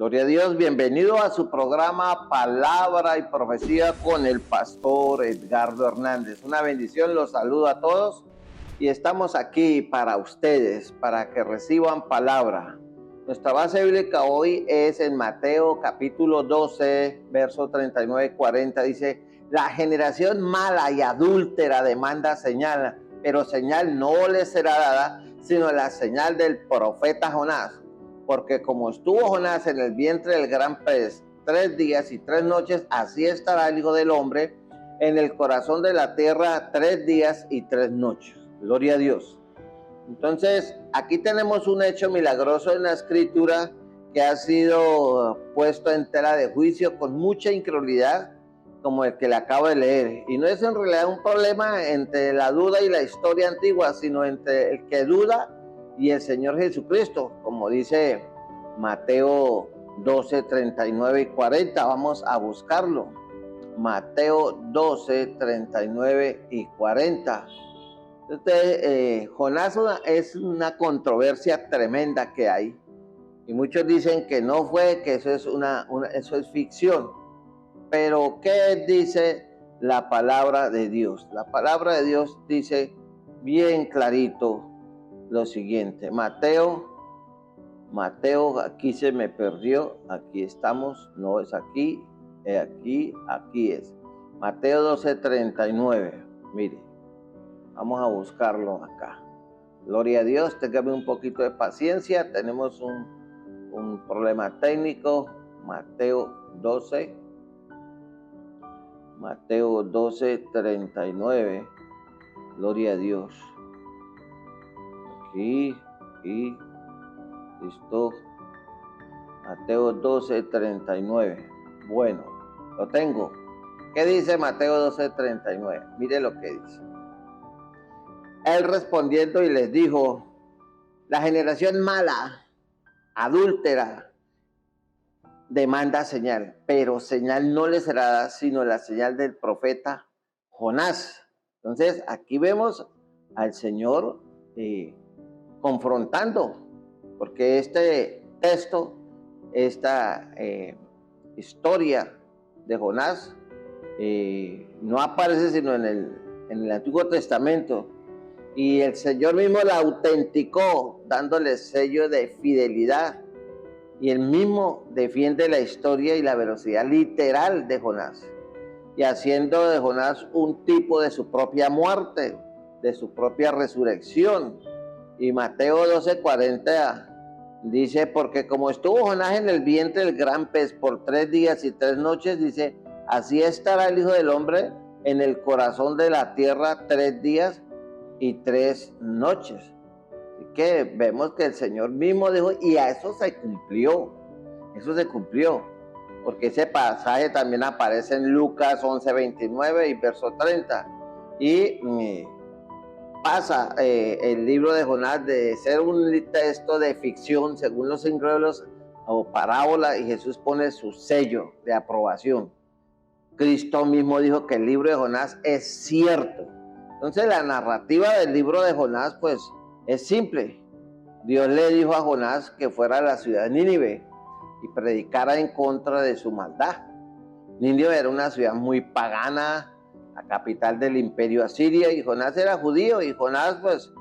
Gloria a Dios, bienvenido a su programa Palabra y Profecía con el pastor Edgardo Hernández. Una bendición, los saludo a todos y estamos aquí para ustedes, para que reciban palabra. Nuestra base bíblica hoy es en Mateo capítulo 12, verso 39-40, dice: la generación mala y adúltera demanda señal, pero señal no le será dada, sino la señal del profeta Jonás. Porque como estuvo Jonás en el vientre del gran pez 3 días y 3 noches, así estará el Hijo del Hombre en el corazón de la tierra 3 días y 3 noches. Gloria a Dios. Entonces, aquí tenemos un hecho milagroso en la Escritura que ha sido puesto en tela de juicio con mucha incredulidad, como el que le acabo de leer. Y no es en realidad un problema entre la duda y la historia antigua, sino entre el que duda y el Señor Jesucristo, como dice Mateo 12, 39 y 40. Vamos a buscarlo. Mateo 12, 39 y 40. Entonces, Jonás es una controversia tremenda que hay. Y muchos dicen que no fue, que eso es ficción. Pero, ¿qué dice la palabra de Dios? La palabra de Dios dice bien clarito lo siguiente. Mateo, aquí se me perdió, aquí estamos, no es aquí es. Mateo 12:39, mire, vamos a buscarlo acá. Gloria a Dios, téngame un poquito de paciencia, tenemos un problema técnico. Mateo 12:39, gloria a Dios. Aquí, listo. Mateo 12:39. Bueno, lo tengo. ¿Qué dice Mateo 12:39? Mire lo que dice. Él respondiendo y les dijo: la generación mala, adúltera, demanda señal, pero señal no le será dada, sino la señal del profeta Jonás. Entonces, aquí vemos al Señor confrontando, porque este texto, esta historia de Jonás no aparece sino en el Antiguo Testamento, y el Señor mismo la autenticó dándole sello de fidelidad, y él mismo defiende la historia y la veracidad literal de Jonás, y haciendo de Jonás un tipo de su propia muerte, de su propia resurrección. Y Mateo 12:40 dice: porque como estuvo Jonás en el vientre del gran pez por 3 días y 3 noches, dice, así estará el Hijo del Hombre en el corazón de la tierra 3 días y 3 noches. Así que vemos que el Señor mismo dijo, y a eso se cumplió, porque ese pasaje también aparece en Lucas 11:29 y verso 30. Y pasa el libro de Jonás de ser un texto de ficción según los incrédulos o parábola, y Jesús pone su sello de aprobación. Cristo mismo dijo que el libro de Jonás es cierto. Entonces la narrativa del libro de Jonás pues es simple. Dios le dijo a Jonás que fuera a la ciudad de Nínive y predicara en contra de su maldad. Nínive era una ciudad muy pagana, la capital del imperio asirio, y Jonás era judío, y Jonás pues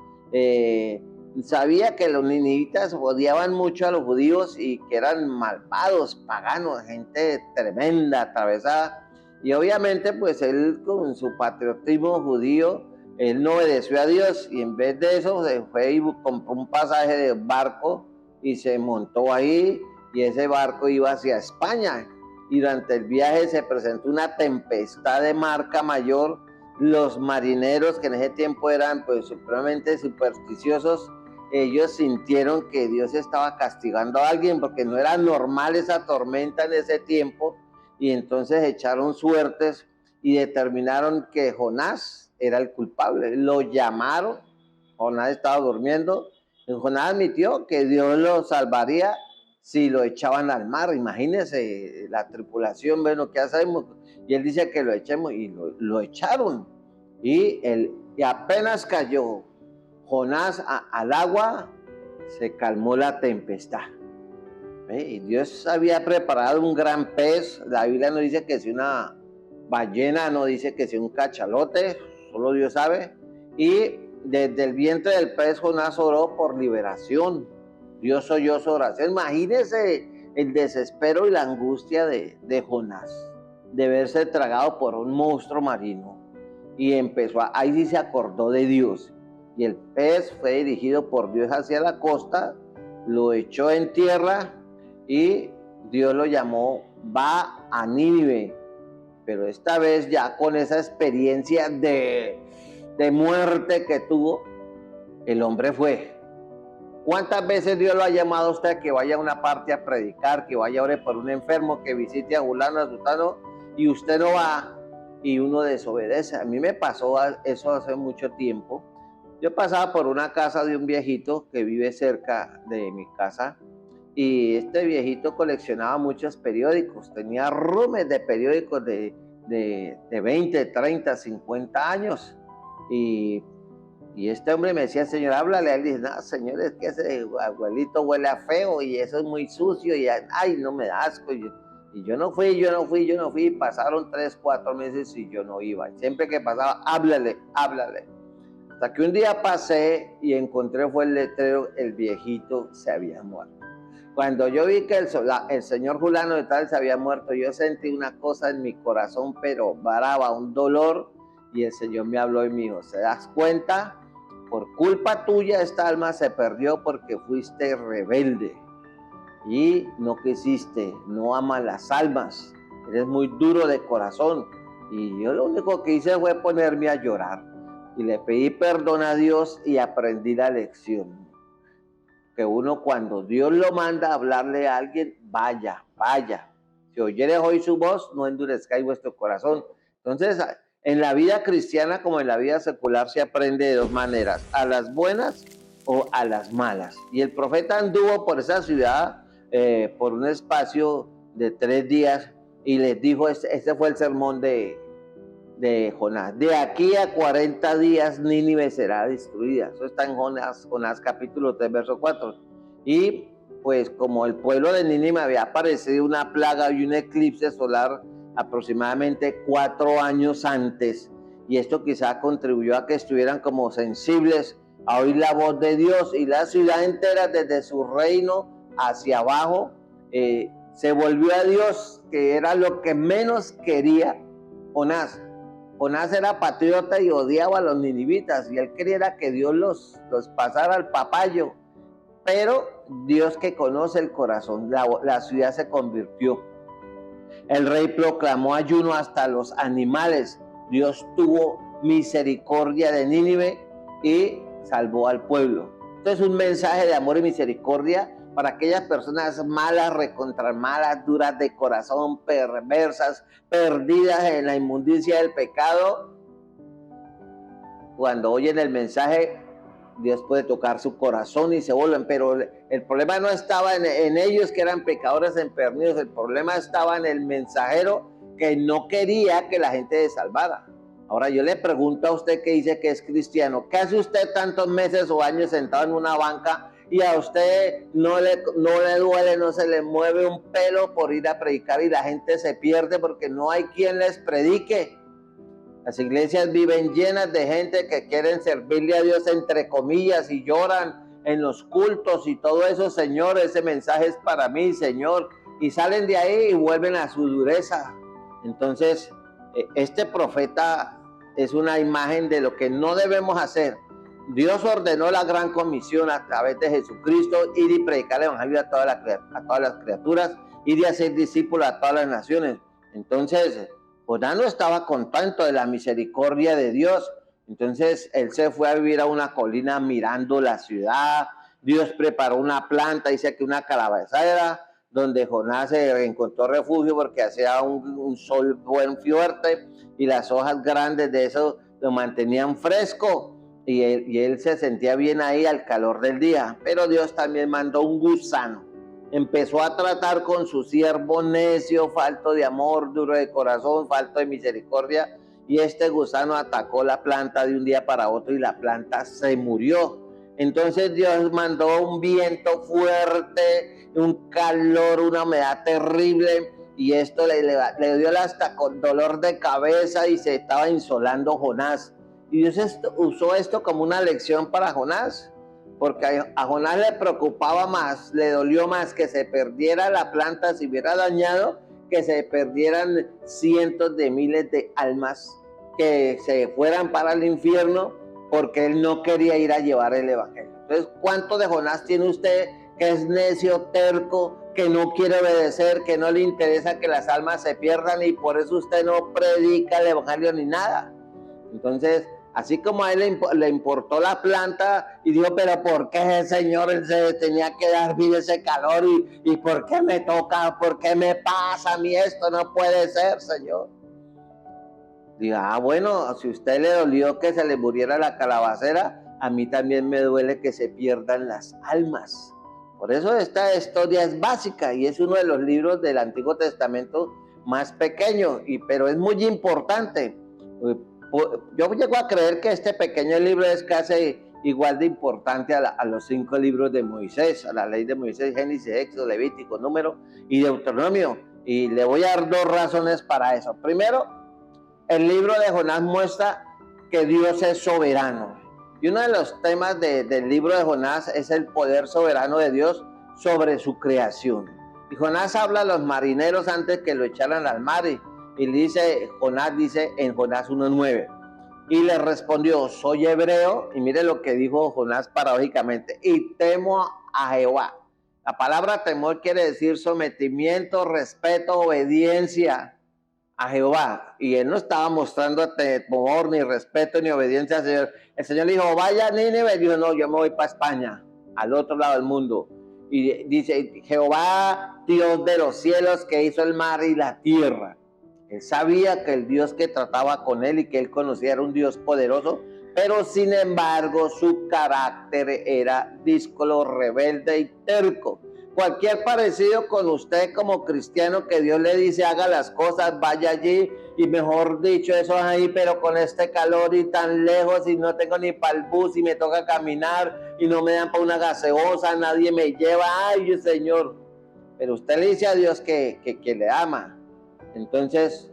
sabía que los ninivitas odiaban mucho a los judíos y que eran malvados, paganos, gente tremenda, atravesada, y obviamente pues él con su patriotismo judío, él no obedeció a Dios, y en vez de eso se fue y compró un pasaje de barco y se montó ahí, y ese barco iba hacia España. Y durante el viaje se presentó una tempestad de marca mayor. Los marineros, que en ese tiempo eran pues supremamente supersticiosos, ellos sintieron que Dios estaba castigando a alguien, porque no era normal esa tormenta en ese tiempo, y entonces echaron suertes y determinaron que Jonás era el culpable. Lo llamaron, Jonás estaba durmiendo, y Jonás admitió que Dios lo salvaría si lo echaban al mar. Imagínense la tripulación, bueno, ¿qué hacemos? Y él dice que lo echemos, y lo echaron. Y apenas cayó Jonás al agua, se calmó la tempestad. Y Dios había preparado un gran pez. La Biblia no dice que sea una ballena, no dice que sea un cachalote, solo Dios sabe. Y desde el vientre del pez Jonás oró por liberación. Dios oyó su oración. Imagínense el desespero y la angustia de Jonás, de verse tragado por un monstruo marino. Y ahí sí se acordó de Dios. Y el pez fue dirigido por Dios hacia la costa, lo echó en tierra y Dios lo llamó, va a Nínive. Pero esta vez ya con esa experiencia de muerte que tuvo, el hombre fue. ¿Cuántas veces Dios lo ha llamado a usted a que vaya a una parte a predicar, que vaya a orar por un enfermo, que visite a fulano, a sutano, y usted no va y uno desobedece? A mí me pasó eso hace mucho tiempo. Yo pasaba por una casa de un viejito que vive cerca de mi casa, y este viejito coleccionaba muchos periódicos, tenía rumes de periódicos de 20, 30, 50 años. Y este hombre me decía, señor, háblale. Él dice, no, señor, es que ese abuelito huele a feo y eso es muy sucio y ay, no me da asco. Y yo no fui. Pasaron 3, 4 meses y yo no iba. Siempre que pasaba, háblale. Hasta que un día pasé y encontré fue el letrero, el viejito se había muerto. Cuando yo vi que el señor fulano de tal se había muerto, yo sentí una cosa en mi corazón, pero brava, un dolor, y el Señor me habló y me dijo, ¿se das cuenta? Por culpa tuya esta alma se perdió porque fuiste rebelde y no quisiste, no amas las almas, eres muy duro de corazón. Y yo lo único que hice fue ponerme a llorar y le pedí perdón a Dios y aprendí la lección. Que uno cuando Dios lo manda a hablarle a alguien, vaya. Si oyeres hoy su voz, no endurezcáis vuestro corazón. Entonces, en la vida cristiana como en la vida secular se aprende de dos maneras, a las buenas o a las malas. Y el profeta anduvo por esa ciudad por un espacio de 3 días y les dijo, este fue el sermón de Jonás. De aquí a 40 días Nínive será destruida. Eso está en Jonás capítulo 3, verso 4. Y pues como el pueblo de Nínive había aparecido una plaga y un eclipse solar aproximadamente 4 años antes, y esto quizá contribuyó a que estuvieran como sensibles a oír la voz de Dios, y la ciudad entera desde su reino hacia abajo se volvió a Dios, que era lo que menos quería Jonás. Jonás era patriota y odiaba a los ninivitas y él quería que Dios los pasara al papayo, pero Dios que conoce el corazón, la ciudad se convirtió. El rey proclamó ayuno hasta los animales. Dios tuvo misericordia de Nínive y salvó al pueblo. Esto es un mensaje de amor y misericordia para aquellas personas malas, recontramalas, duras de corazón, perversas, perdidas en la inmundicia del pecado. Cuando oyen el mensaje, Dios puede tocar su corazón y se vuelven, pero el problema no estaba en ellos que eran pecadores empedernidos, el problema estaba en el mensajero que no quería que la gente se salvara. Ahora yo le pregunto a usted que dice que es cristiano, ¿qué hace usted tantos meses o años sentado en una banca y a usted no le duele, no se le mueve un pelo por ir a predicar y la gente se pierde porque no hay quien les predique? Las iglesias viven llenas de gente que quieren servirle a Dios entre comillas y lloran en los cultos y todo eso. Señor, ese mensaje es para mí, Señor, y salen de ahí y vuelven a su dureza. Entonces, este profeta es una imagen de lo que no debemos hacer. Dios ordenó la gran comisión a través de Jesucristo, ir y predicar el evangelio a todas las criaturas, ir y hacer discípulos a todas las naciones. Entonces, Jonás no estaba contento de la misericordia de Dios. Entonces, él se fue a vivir a una colina mirando la ciudad. Dios preparó una planta, dice que una calabacera, donde Jonás se encontró refugio porque hacía un sol buen fuerte y las hojas grandes de eso lo mantenían fresco. Y él se sentía bien ahí al calor del día, pero Dios también mandó un gusano. Empezó a tratar con su siervo necio, falto de amor, duro de corazón, falto de misericordia, y este gusano atacó la planta de un día para otro y la planta se murió. Entonces Dios mandó un viento fuerte, un calor, una humedad terrible, y esto le dio hasta con dolor de cabeza y se estaba insolando Jonás. Y Dios usó esto como una lección para Jonás, porque a Jonás le preocupaba más, le dolió más que se perdiera la planta, si hubiera dañado, que se perdieran cientos de miles de almas que se fueran para el infierno, porque él no quería ir a llevar el evangelio. Entonces, ¿cuánto de Jonás tiene usted que es necio, terco, que no quiere obedecer, que no le interesa que las almas se pierdan y por eso usted no predica el evangelio ni nada? Entonces, así como a él le importó la planta y dijo, pero ¿por qué, Señor, él se tenía que dar vida ese calor? ¿Y por qué me toca? ¿Por qué me pasa a mí esto? No puede ser, Señor. Diga, bueno, si a usted le dolió que se le muriera la calabacera, a mí también me duele que se pierdan las almas. Por eso esta historia es básica y es uno de los libros del Antiguo Testamento más pequeño, pero es muy importante. Yo llego a creer que este pequeño libro es casi igual de importante a los 5 libros de Moisés, a la ley de Moisés, Génesis, Éxodo, Levítico, Número y Deuteronomio. Y le voy a dar 2 razones para eso. Primero, el libro de Jonás muestra que Dios es soberano. Y uno de los temas del libro de Jonás es el poder soberano de Dios sobre su creación. Y Jonás habla a los marineros antes que lo echaran al mar y Jonás dice en Jonás 1:9, y le respondió, soy hebreo, y mire lo que dijo Jonás paradójicamente, y temo a Jehová. La palabra temor quiere decir sometimiento, respeto, obediencia a Jehová, y él no estaba mostrando temor, ni respeto, ni obediencia al Señor. El Señor le dijo, vaya a Nínive, dijo, no, yo me voy para España, al otro lado del mundo. Y dice, Jehová, Dios de los cielos, que hizo el mar y la tierra. Él sabía que el Dios que trataba con él y que él conocía era un Dios poderoso, pero sin embargo su carácter era díscolo, rebelde y terco. Cualquier parecido con usted como cristiano, que Dios le dice haga las cosas, vaya allí, y mejor dicho, eso es ahí, pero con este calor y tan lejos, y no tengo ni para el bus, y me toca caminar, y no me dan para una gaseosa, nadie me lleva, ay Señor. Pero usted le dice a Dios que le ama. Entonces,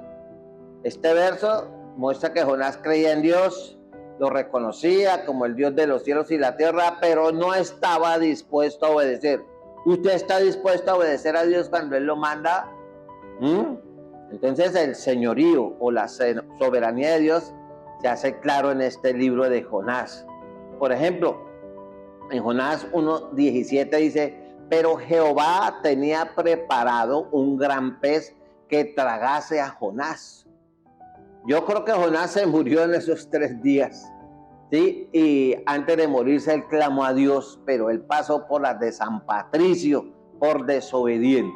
este verso muestra que Jonás creía en Dios, lo reconocía como el Dios de los cielos y la tierra, pero no estaba dispuesto a obedecer. ¿Usted está dispuesto a obedecer a Dios cuando Él lo manda? Entonces el señorío o la soberanía de Dios se hace claro en este libro de Jonás. Por ejemplo, en Jonás 1:17 dice, pero Jehová tenía preparado un gran pez que tragase a Jonás. Yo creo que Jonás se murió en esos 3 días. ¿Sí? Y antes de morirse él clamó a Dios, pero él pasó por las de San Patricio, por desobediente.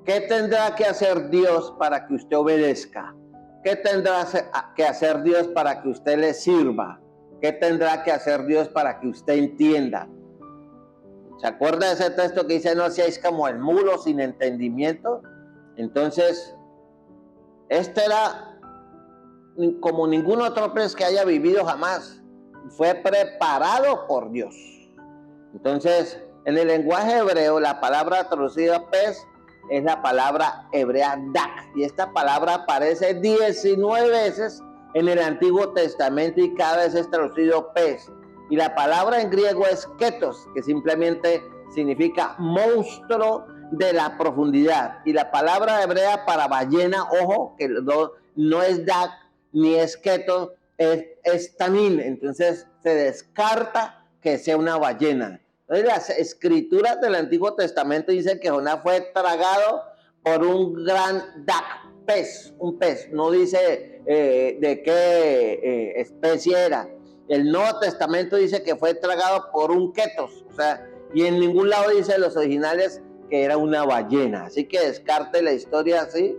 ¿Qué tendrá que hacer Dios para que usted obedezca? ¿Qué tendrá que hacer Dios para que usted le sirva? ¿Qué tendrá que hacer Dios para que usted entienda? ¿Se acuerda de ese texto que dice no seáis como el mulo sin entendimiento? Entonces, este era como ningún otro pez que haya vivido jamás. Fue preparado por Dios. Entonces, en el lenguaje hebreo, la palabra traducida pez es la palabra hebrea dak. Y esta palabra aparece 19 veces en el Antiguo Testamento y cada vez es traducido pez. Y la palabra en griego es ketos, que simplemente significa monstruo de la profundidad. Y la palabra hebrea para ballena, ojo, que no es dak ni es ketos, es tanín. Entonces se descarta que sea una ballena. Entonces las escrituras del Antiguo Testamento dicen que Jonás fue tragado por un gran pez, un pez. No dice de qué especie era. El Nuevo Testamento dice que fue tragado por un ketos, o sea, y en ningún lado dice los originales que era una ballena. Así que descarte la historia así.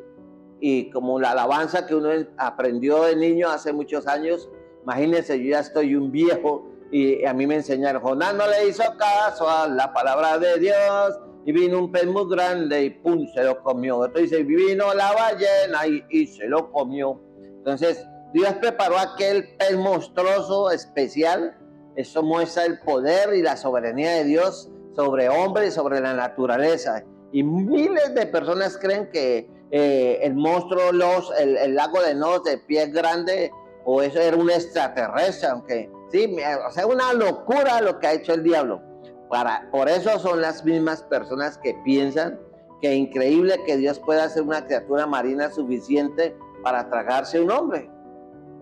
Y como la alabanza que uno aprendió de niño hace muchos años, imagínense, yo ya estoy un viejo y a mí me enseñaron, Jonás no le hizo caso a la palabra de Dios y vino un pez muy grande y pum, se lo comió. Entonces vino la ballena y se lo comió. Entonces Dios preparó aquel pez monstruoso especial Eso muestra el poder y la soberanía de Dios sobre hombres y sobre la naturaleza. Y miles de personas creen que el monstruo, el lago de Nod de pie grande, o eso era un extraterrestre, aunque sí, o sea, una locura lo que ha hecho el diablo. Por eso son las mismas personas que piensan que es increíble que Dios pueda hacer una criatura marina suficiente para tragarse un hombre.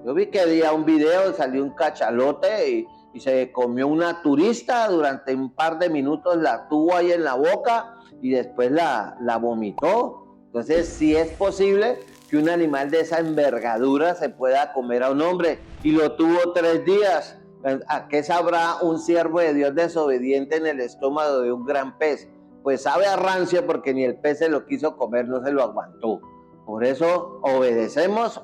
Yo vi que había un video, salió un cachalote y se comió una turista durante un par de minutos, la tuvo ahí en la boca y después la vomitó. Entonces, sí es posible que un animal de esa envergadura se pueda comer a un hombre, y lo tuvo 3 días. ¿A qué sabrá un siervo de Dios desobediente en el estómago de un gran pez? Pues sabe a rancio, porque ni el pez se lo quiso comer, no se lo aguantó. Por eso obedecemos.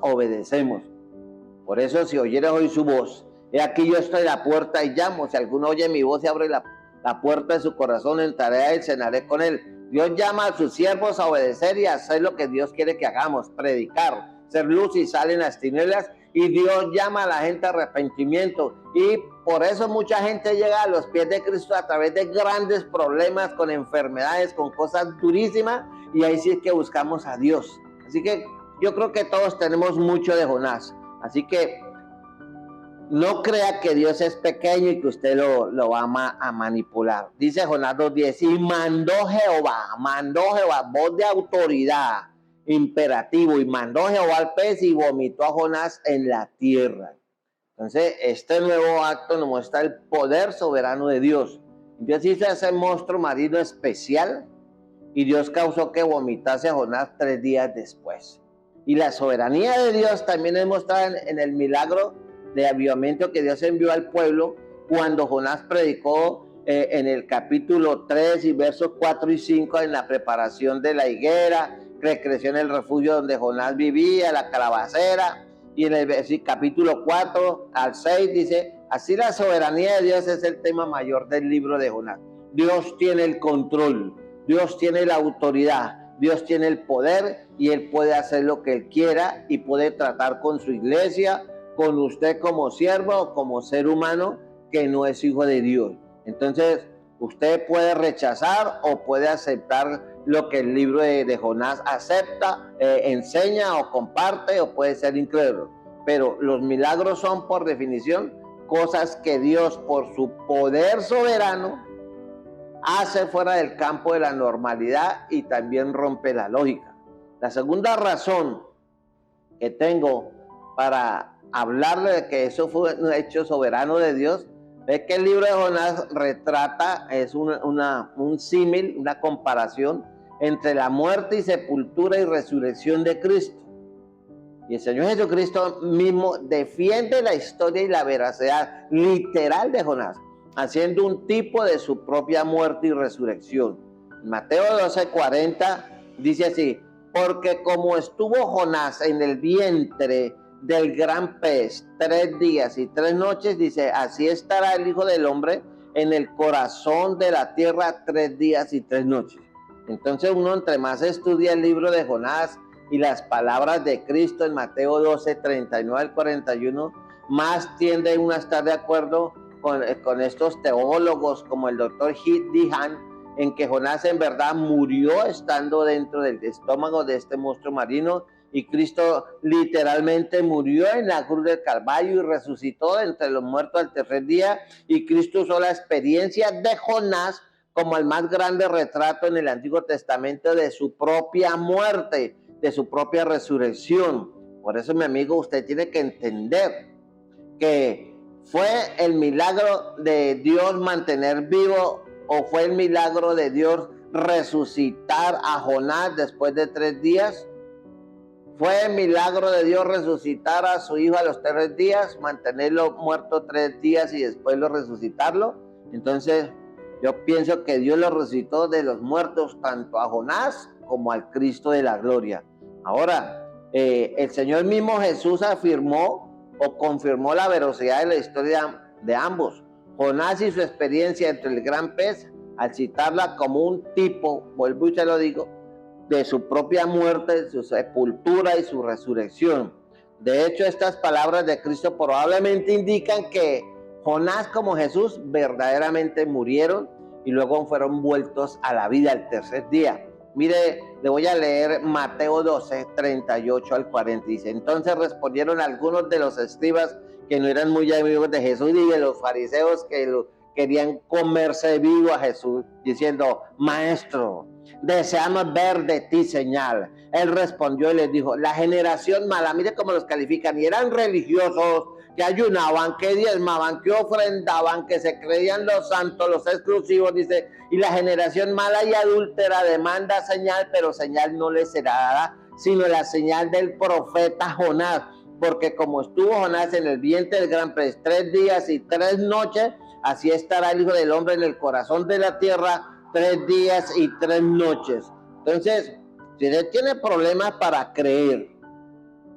Por eso, si oyeres hoy su voz, he aquí yo estoy a la puerta y llamo. Si alguno oye mi voz y abre la puerta de su corazón, entraré a él, cenaré con él. Dios llama a sus siervos a obedecer y a hacer lo que Dios quiere que hagamos: predicar, ser luz y sal en las tinieblas. Y Dios llama a la gente a arrepentimiento. Y por eso mucha gente llega a los pies de Cristo a través de grandes problemas, con enfermedades, con cosas durísimas. Y ahí sí es que buscamos a Dios. Así que yo creo que todos tenemos mucho de Jonás. Así que no crea que Dios es pequeño y que usted lo va a manipular. Dice Jonás 2:10, y mandó Jehová, voz de autoridad, imperativo, y mandó Jehová al pez y vomitó a Jonás en la tierra. Entonces, este nuevo acto nos muestra el poder soberano de Dios. Dios hizo ese monstruo marino especial y Dios causó que vomitase a Jonás 3 días después. Y la soberanía de Dios también es mostrada en el milagro de avivamiento que Dios envió al pueblo cuando Jonás predicó en el capítulo 3 y versos 4 y 5, en la preparación de la higuera, que creció en el refugio donde Jonás vivía, la calabacera. Y en el capítulo 4 al 6 dice, así la soberanía de Dios es el tema mayor del libro de Jonás. Dios tiene el control, Dios tiene la autoridad, Dios tiene el poder, y Él puede hacer lo que Él quiera y puede tratar con su iglesia, con usted como siervo o como ser humano que no es hijo de Dios. Entonces, usted puede rechazar o puede aceptar lo que el libro de Jonás acepta, enseña o comparte, o puede ser incrédulo. Pero los milagros son, por definición, cosas que Dios, por su poder soberano, hace fuera del campo de la normalidad y también rompe la lógica. La segunda razón que tengo para hablarle de que eso fue un hecho soberano de Dios es que el libro de Jonás retrata, es un símil, una comparación entre la muerte y sepultura y resurrección de Cristo. Y el Señor Jesucristo mismo defiende la historia y la veracidad literal de Jonás, haciendo un tipo de su propia muerte y resurrección. Mateo 12:40 dice así, porque como estuvo Jonás en el vientre del gran pez 3 días y 3 noches, dice, así estará el Hijo del Hombre en el corazón de la tierra 3 días y 3 noches. Entonces uno, entre más estudia el libro de Jonás y las palabras de Cristo en Mateo 12:39 al 41, más tiende uno a estar de acuerdo con estos teólogos como el doctor Deehan, en que Jonás en verdad murió estando dentro del estómago de este monstruo marino, y Cristo literalmente murió en la cruz del Calvario y resucitó de entre los muertos al 3er día, y Cristo usó la experiencia de Jonás como el más grande retrato en el Antiguo Testamento de su propia muerte, de su propia resurrección. Por eso, mi amigo, usted tiene que entender que fue el milagro de Dios mantener vivo, o fue el milagro de Dios resucitar a Jonás después de 3 días. Fue el milagro de Dios resucitar a su hijo a los 3 días, mantenerlo muerto 3 días y después resucitarlo. Entonces, yo pienso que Dios lo resucitó de los muertos, tanto a Jonás como al Cristo de la gloria. Ahora, el Señor mismo Jesús afirmó o confirmó la veracidad de la historia de ambos. Jonás y su experiencia entre el gran pez, al citarla como un tipo, vuelvo y te lo digo, de su propia muerte, su sepultura y su resurrección. De hecho, estas palabras de Cristo probablemente indican que Jonás como Jesús verdaderamente murieron y luego fueron vueltos a la vida el tercer día. Mire, le voy a leer Mateo 12, 38 al 40. Dice, entonces respondieron algunos de los escribas que no eran muy amigos de Jesús y de los fariseos que querían comerse vivo a Jesús, diciendo, maestro, deseamos ver de ti señal. Él respondió y les dijo, la generación mala, mire cómo los califican, y eran religiosos, que ayunaban, que diezmaban, que ofrendaban, que se creían los santos, los exclusivos, dice, y la generación mala y adúltera demanda señal, pero señal no les será dada, sino la señal del profeta Jonás, porque como estuvo Jonás en el vientre del gran pez 3 días y 3 noches, así estará el Hijo del Hombre en el corazón de la tierra 3 días y 3 noches. Entonces, si usted tiene problemas para creer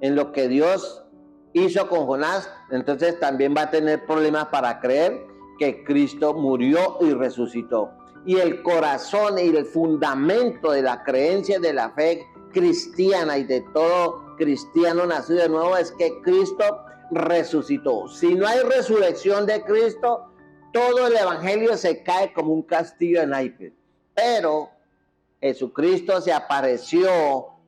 en lo que Dios hizo con Jonás, entonces también va a tener problemas para creer que Cristo murió y resucitó. Y el corazón y el fundamento de la creencia de la fe cristiana y de todo cristiano nacido de nuevo es que Cristo resucitó. Si no hay resurrección de Cristo, todo el evangelio se cae como un castillo de naipes. Pero Jesucristo se apareció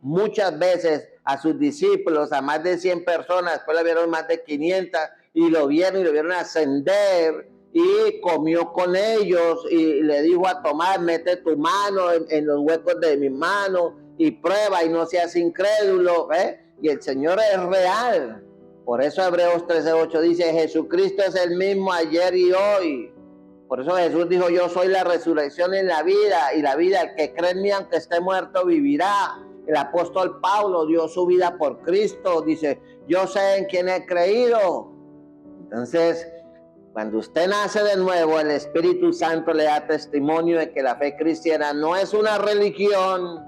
muchas veces a sus discípulos, a más de 100 personas, después le vieron más de 500 y lo vieron ascender y comió con ellos y le dijo a Tomás, mete tu mano en los huecos de mi mano y prueba y no seas incrédulo, y el Señor es real. Por eso Hebreos 13:8 dice, Jesucristo es el mismo ayer y hoy. Por eso Jesús dijo, yo soy la resurrección y la vida, el que cree en mí, aunque esté muerto, vivirá. El apóstol Pablo dio su vida por Cristo, dice, yo sé en quién he creído. Entonces, cuando usted nace de nuevo, el Espíritu Santo le da testimonio de que la fe cristiana no es una religión,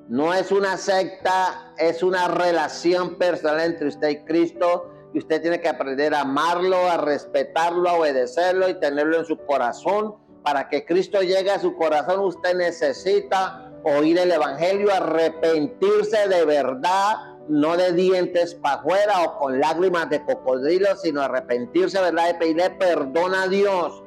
no es una secta, es una relación personal entre usted y Cristo. Y usted tiene que aprender a amarlo, a respetarlo, a obedecerlo y tenerlo en su corazón. Para que Cristo llegue a su corazón, usted necesita oír el evangelio, arrepentirse de verdad, no de dientes para afuera o con lágrimas de cocodrilo, sino arrepentirse de verdad y pedirle perdón a Dios.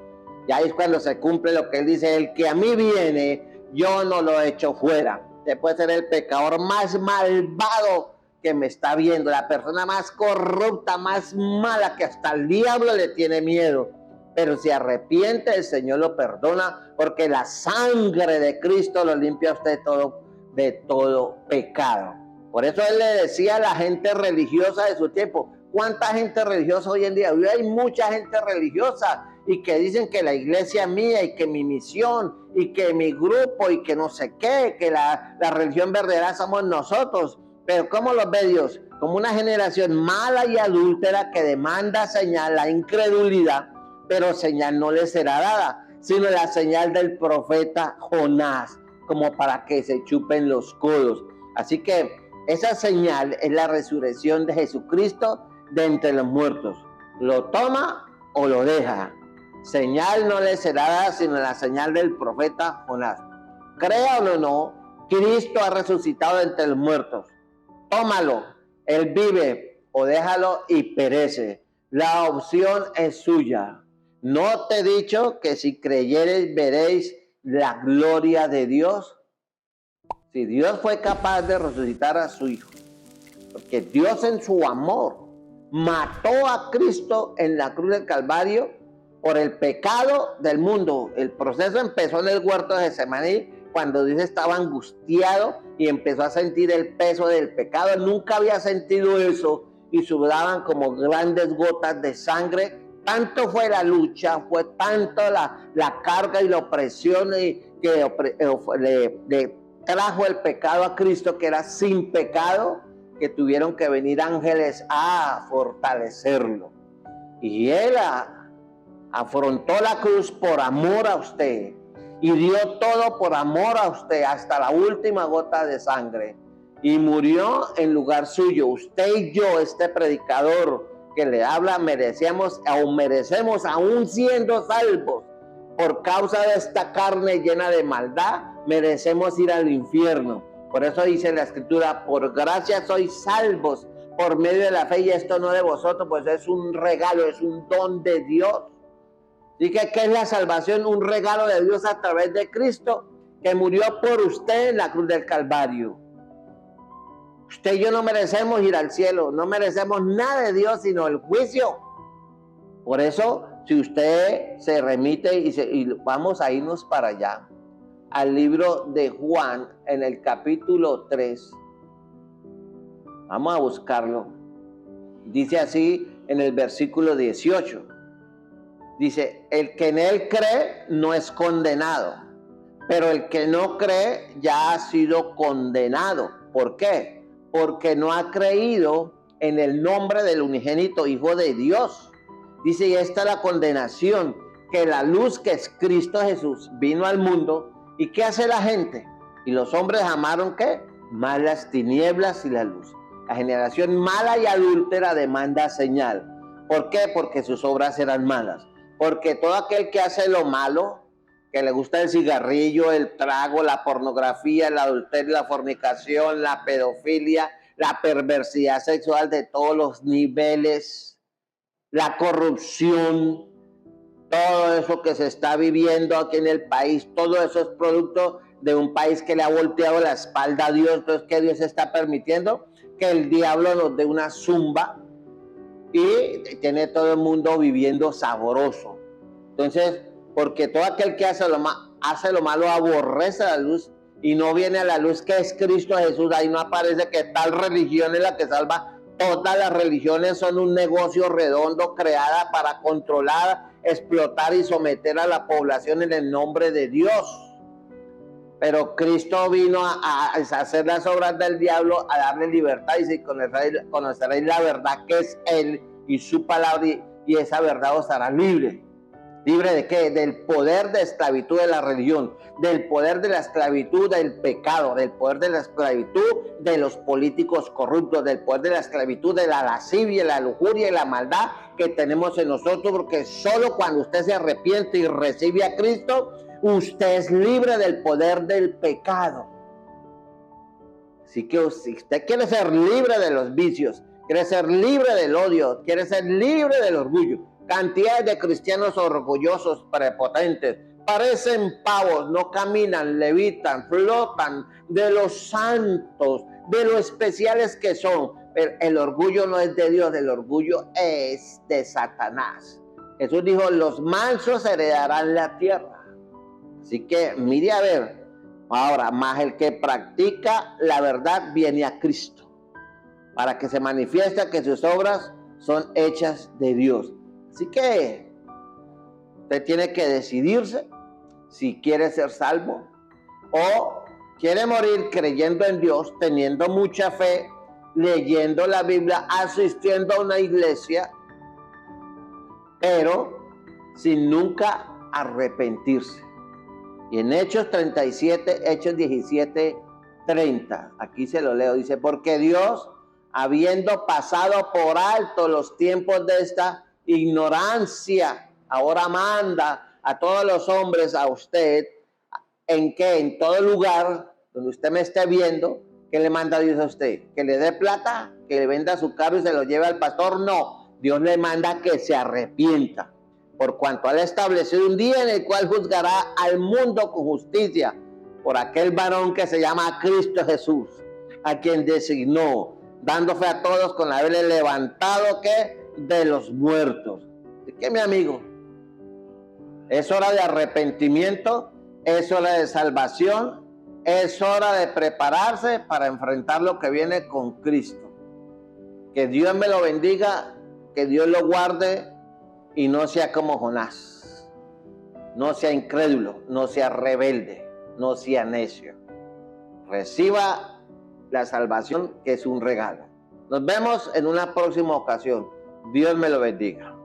Y ahí es cuando se cumple lo que él dice, el que a mí viene, yo no lo echo fuera. Usted puede ser el pecador más malvado que me está viendo, la persona más corrupta, más mala, que hasta el diablo le tiene miedo, pero si arrepiente, el Señor lo perdona, porque la sangre de Cristo lo limpia a usted de todo pecado. Por eso él le decía a la gente religiosa de su tiempo, ¿cuánta gente religiosa hoy en día? Hoy hay mucha gente religiosa y que dicen que la iglesia es mía y que mi misión y que mi grupo y que no sé qué, que la religión verdadera somos nosotros. Pero ¿cómo los ve Dios? Como una generación mala y adúltera que demanda señal, la incredulidad, pero señal no le será dada, sino la señal del profeta Jonás, como para que se chupen los codos. Así que esa señal es la resurrección de Jesucristo de entre los muertos. Lo toma o lo deja. Señal no le será dada, sino la señal del profeta Jonás. Créalo o no, Cristo ha resucitado de entre los muertos. Tómalo, él vive, o déjalo y perece. La opción es suya. ¿No te he dicho que si creyereis veréis la gloria de Dios? Si Dios fue capaz de resucitar a su Hijo, porque Dios en su amor mató a Cristo en la cruz del Calvario por el pecado del mundo. El proceso empezó en el huerto de Getsemaní, cuando Dios estaba angustiado y empezó a sentir el peso del pecado. Él nunca había sentido eso y sudaban como grandes gotas de sangre. Tanto fue la lucha, fue tanto la carga y la opresión que le trajo el pecado a Cristo, que era sin pecado, que tuvieron que venir ángeles a fortalecerlo. Y él afrontó la cruz por amor a usted. Y dio todo por amor a usted, hasta la última gota de sangre. Y murió en lugar suyo. Usted y yo, este predicador que le habla, merecemos, aún siendo salvos, por causa de esta carne llena de maldad, merecemos ir al infierno. Por eso dice la Escritura, por gracia sois salvos, por medio de la fe, y esto no de vosotros, pues es un regalo, es un don de Dios. Así que, ¿qué es la salvación? Un regalo de Dios a través de Cristo, que murió por usted en la cruz del Calvario. Usted y yo no merecemos ir al cielo, no merecemos nada de Dios, sino el juicio. Por eso, si usted se remite y vamos a irnos para allá, al libro de Juan, en el capítulo 3, vamos a buscarlo. Dice así en el versículo 18. Dice, el que en él cree no es condenado, pero el que no cree ya ha sido condenado. ¿Por qué? Porque no ha creído en el nombre del unigénito Hijo de Dios. Dice, y esta es la condenación, que la luz que es Cristo Jesús vino al mundo. ¿Y qué hace la gente? Y los hombres amaron, ¿qué? Más las tinieblas y la luz. La generación mala y adúltera demanda señal. ¿Por qué? Porque sus obras eran malas. Porque todo aquel que hace lo malo, que le gusta el cigarrillo, el trago, la pornografía, el adulterio, la fornicación, la pedofilia, la perversidad sexual de todos los niveles, la corrupción, todo eso que se está viviendo aquí en el país, todo eso es producto de un país que le ha volteado la espalda a Dios. Entonces, ¿qué Dios está permitiendo? Que el diablo nos dé una zumba y tiene todo el mundo viviendo sabroso. Entonces, porque todo aquel que hace lo malo aborrece la luz y no viene a la luz que es Cristo Jesús. Ahí no aparece que tal religión es la que salva. Todas las religiones son un negocio redondo creada para controlar, explotar y someter a la población en el nombre de Dios. Pero Cristo vino a hacer las obras del diablo, a darle libertad, y si conoceréis la verdad que es Él y su palabra, y esa verdad os hará libre. ¿Libre de qué? Del poder de esclavitud de la religión, del poder de la esclavitud del pecado, del poder de la esclavitud de los políticos corruptos, del poder de la esclavitud de la lascivia, la lujuria y la maldad que tenemos en nosotros, porque solo cuando usted se arrepiente y recibe a Cristo, usted es libre del poder del pecado. Así que si usted quiere ser libre de los vicios, quiere ser libre del odio, quiere ser libre del orgullo. Cantidades de cristianos orgullosos, prepotentes, parecen pavos, no caminan, levitan, flotan de los santos, de lo especiales que son. Pero el orgullo no es de Dios, el orgullo es de Satanás. Jesús dijo, los mansos heredarán la tierra. Así que mire a ver, ahora, más el que practica la verdad viene a Cristo, para que se manifieste que sus obras son hechas de Dios. Así que usted tiene que decidirse si quiere ser salvo o quiere morir creyendo en Dios, teniendo mucha fe, leyendo la Biblia, asistiendo a una iglesia, pero sin nunca arrepentirse. Y en Hechos 37, Hechos 17, 30, aquí se lo leo, dice, porque Dios, habiendo pasado por alto los tiempos de esta ignorancia, ahora manda a todos los hombres, a usted, en que en todo lugar donde usted me esté viendo, ¿qué le manda Dios a usted? ¿Que le dé plata? ¿Que le venda su carro y se lo lleve al pastor? No, Dios le manda que se arrepienta, por cuanto Él ha establecido un día en el cual juzgará al mundo con justicia por aquel varón que se llama Cristo Jesús, a quien designó, dando fe a todos con haberle levantado ¿qué? De los muertos. Así que, mi amigo, es hora de arrepentimiento, es hora de salvación, es hora de prepararse para enfrentar lo que viene con Cristo. Que Dios me lo bendiga, que Dios lo guarde y no sea como Jonás. No sea incrédulo, no sea rebelde, no sea necio. Reciba la salvación, que es un regalo. Nos vemos en una próxima ocasión. Dios me lo bendiga.